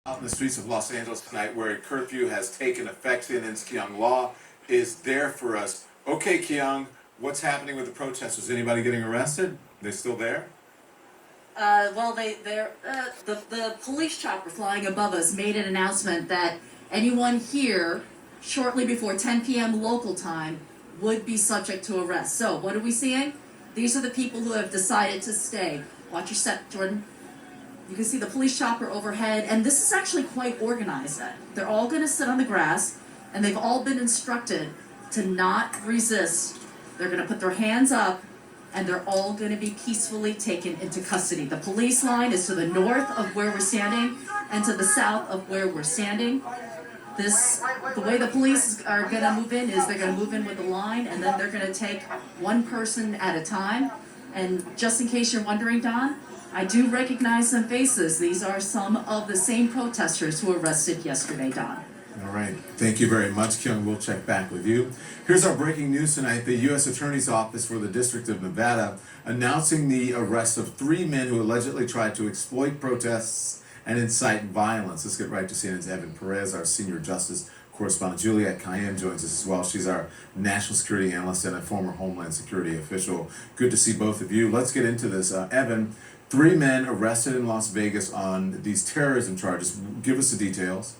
Out in the streets of Los Angeles tonight, where a curfew has taken effect in Kyung Law is there for us. Okay, Kyung, what's happening with the protesters? Anybody getting arrested? They still there? The police chopper flying above us made an announcement that anyone here shortly before 10 p.m. local time would be subject to arrest. So what are we seeing? These are the people who have decided to stay. Watch your step, Jordan. You can see the police chopper overhead, and this is actually quite organized. They're all going to sit on the grass, and they've all been instructed to not resist. They're going to put their hands up, and they're all going to be peacefully taken into custody. The police line is to the north of where we're standing and to the south of where we're standing. The way the police are going to move in is they're going to move in with a line, and then they're going to take one person at a time. And just in case you're wondering, Don, I do recognize some faces. These are some of the same protesters who were arrested yesterday, Don. All right. Thank you very much, Kyung. We'll check back with you. Here's our breaking news tonight. The U.S. Attorney's Office for the District of Nevada announcing the arrest of 3 men who allegedly tried to exploit protests and incite violence. Let's get right to CNN's Evan Perez, our senior justice correspondent. Juliette Cayenne joins us as well. She's our national security analyst and a former Homeland Security official. Good to see both of you. Let's get into this. Evan, 3 men arrested in Las Vegas on these terrorism charges. Give us the details.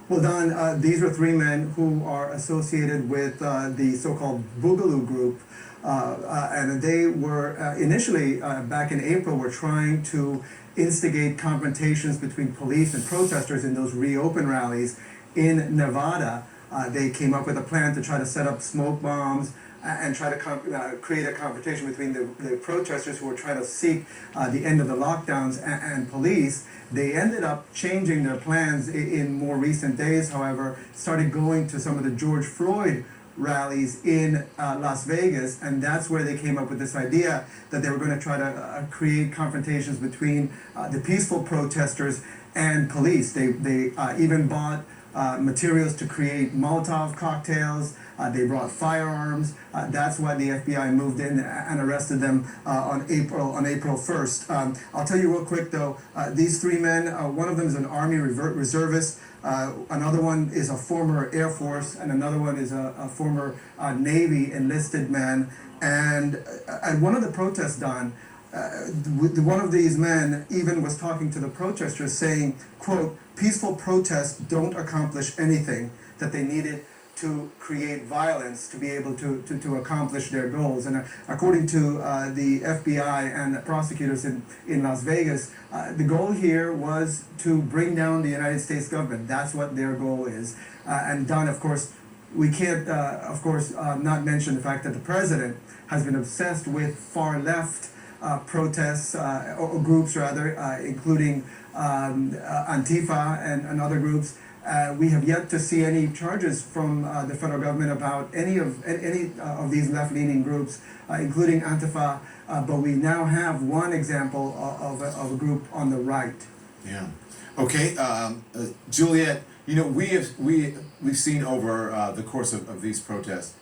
Well, Don, these are 3 men who are associated with the so-called BOOGALOO group. And they were initially, back in April, were trying to instigate confrontations between police and protesters in those reopen rallies in Nevada. They came up with a plan to try to set up smoke bombs and try to create a confrontation between the protesters who were trying to seek the end of the lockdowns and police. They ended up changing their plans in more recent days, however, started going to some of the George Floyd rallies in Las Vegas, and that's where they came up with this idea that they were going to try to create confrontations between the peaceful protesters and police. They even bought materials to create Molotov cocktails. They brought firearms. That's why the FBI moved in and arrested them on April 1st. I'll tell you real quick though, these 3 men, one of them is an Army reservist, another one is a former Air Force, and another one is a former Navy enlisted man. And at one of the protests, Don, one of these men even was talking to the protesters saying, quote, peaceful protests don't accomplish anything, that they needed to create violence to be able to accomplish their goals. And according to the FBI and prosecutors in Las Vegas, the goal here was to bring down the United States government. That's what their goal is. And Don, of course, we can't, not mention the fact that the president has been obsessed with far left protests, or groups rather, including Antifa and other groups. We have yet to see any charges from the federal government about any of these left-leaning groups, including Antifa. But we now have one example of a group on the right. Yeah. Okay, Juliette. You know, we've seen over the course of these protests,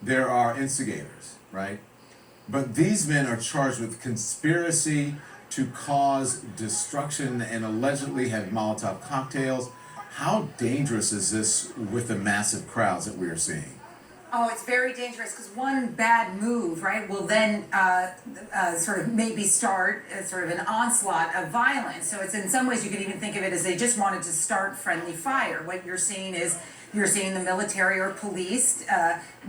there are instigators, right? But these men are charged with conspiracy to cause destruction and allegedly had Molotov cocktails. How dangerous is this with the massive crowds that we are seeing? Oh, it's very dangerous because one bad move, right, will then sort of maybe start sort of an onslaught of violence. So it's in some ways you could even think of it as they just wanted to start friendly fire. What you're seeing is the military or police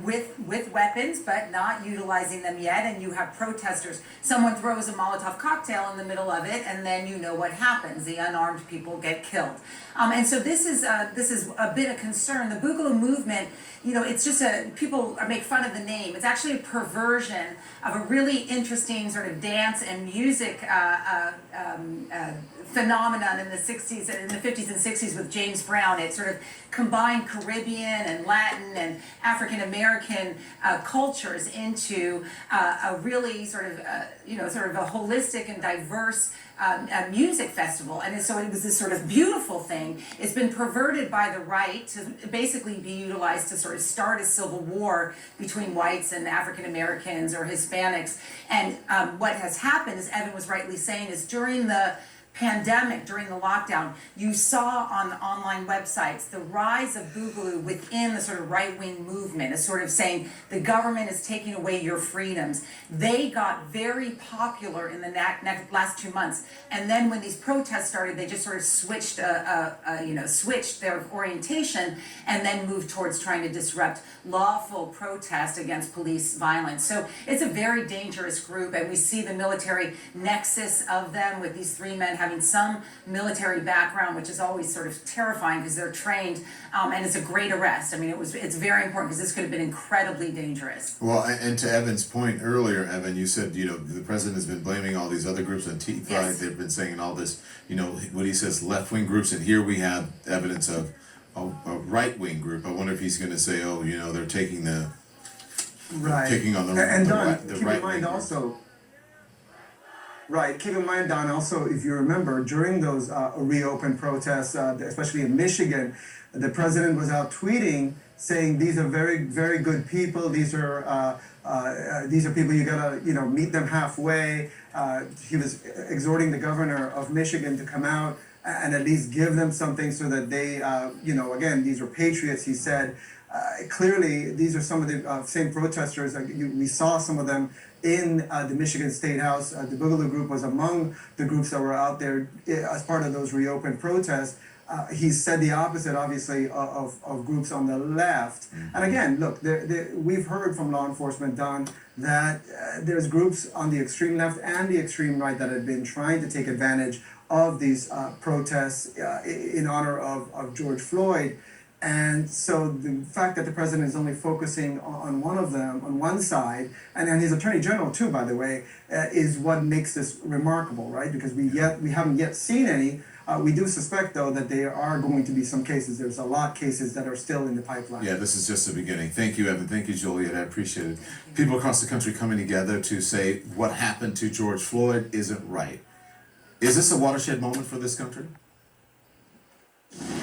with weapons, but not utilizing them yet, and you have protesters. Someone throws a Molotov cocktail in the middle of it, and then you know what happens. The unarmed people get killed. And so this is a bit of concern. The Boogaloo movement, you know, it's just people make fun of the name. It's actually a perversion of a really interesting sort of dance and music phenomenon in the 60s, in the 50s and 60s with James Brown. It sort of combined Caribbean and Latin and African American cultures into a really sort of a holistic and diverse music festival. And so it was this sort of beautiful thing. It's been perverted by the right to basically be utilized to sort of start a civil war between whites and African Americans or Hispanics. And what has happened, as Evan was rightly saying, is during the pandemic, during the lockdown, you saw on the online websites the rise of Boogaloo within the sort of right-wing movement, as sort of saying the government is taking away your freedoms. They got very popular in the last 2 months, and then when these protests started, they just sort of switched, switched their orientation, and then moved towards trying to disrupt lawful protest against police violence. So it's a very dangerous group, and we see the military nexus of them with these three men having some military background, which is always sort of terrifying because they're trained, and it's a great arrest. I mean, it's very important because this could have been incredibly dangerous. Well, and to Evan's point earlier, Evan, you said, the president has been blaming all these other groups on Antifa. Yes. They've been saying all this, what he says, left-wing groups, and here we have evidence of a right-wing group. I wonder if he's going to say, they're taking Right. taking on the And the Don, right- the keep in right-wing mind group. also. Right. Keep in mind, Don. Also, if you remember, during those reopen protests, especially in Michigan, the president was out tweeting saying these are very, very good people. These are people you gotta meet them halfway. He was exhorting the governor of Michigan to come out and at least give them something so that they, again, these are patriots. He said. Clearly, these are some of the same protesters. We saw some of them in the Michigan State House. The Boogaloo group was among the groups that were out there as part of those reopened protests. He said the opposite, obviously, of groups on the left. Mm-hmm. And again, look, we've heard from law enforcement, Don, that there's groups on the extreme left and the extreme right that have been trying to take advantage of these protests in honor of George Floyd. And so the fact that the president is only focusing on one of them, on one side, and his attorney general too, by the way, is what makes this remarkable, right? Because we haven't yet seen any. We do suspect, though, that there are going to be some cases. There's a lot of cases that are still in the pipeline. Yeah, this is just the beginning. Thank you, Evan. Thank you, Juliet. I appreciate it. People across the country coming together to say what happened to George Floyd isn't right. Is this a watershed moment for this country?